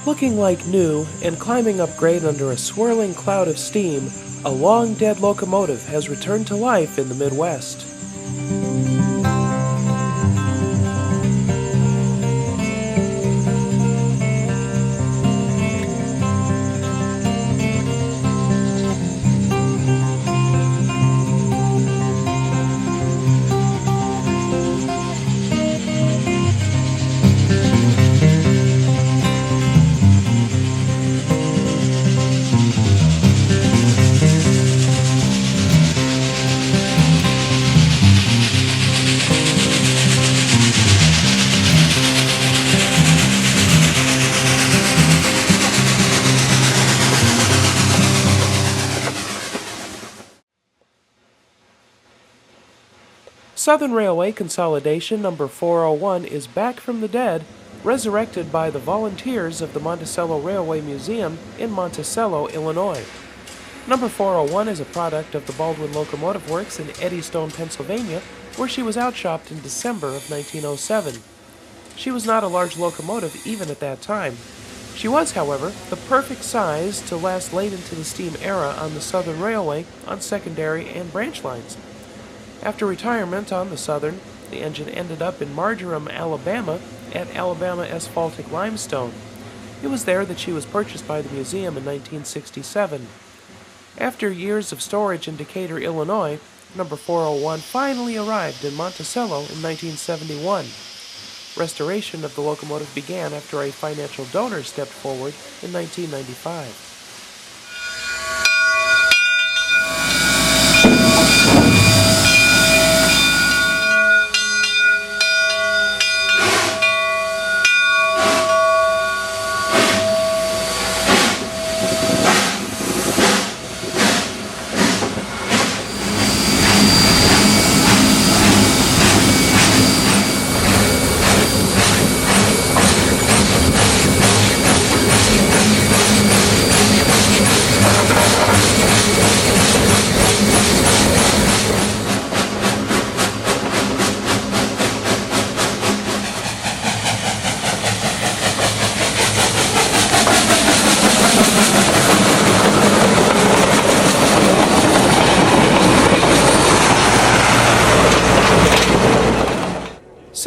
Looking like new and climbing up grade under a swirling cloud of steam, a long-dead locomotive has returned to life in the Midwest. Southern Railway Consolidation Number 401 is back from the dead, resurrected by the volunteers of the Monticello Railway Museum in Monticello, Illinois. Number 401 is a product of the Baldwin Locomotive Works in Eddystone, Pennsylvania, where she was outshopped in December of 1907. She was not a large locomotive even at that time. She was, however, the perfect size to last late into the steam era on the Southern Railway on secondary and branch lines. After retirement on the Southern, the engine ended up in Marjoram, Alabama, at Alabama Asphaltic Limestone. It was there that she was purchased by the museum in 1967. After years of storage in Decatur, Illinois, number 401 finally arrived in Monticello in 1971. Restoration of the locomotive began after a financial donor stepped forward in 1995.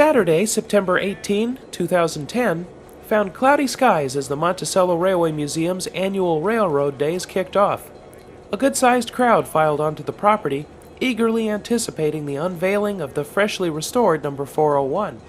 Saturday, September 18, 2010, found cloudy skies as the Monticello Railway Museum's annual Railroad Days kicked off. A good-sized crowd filed onto the property, eagerly anticipating the unveiling of the freshly restored number 401.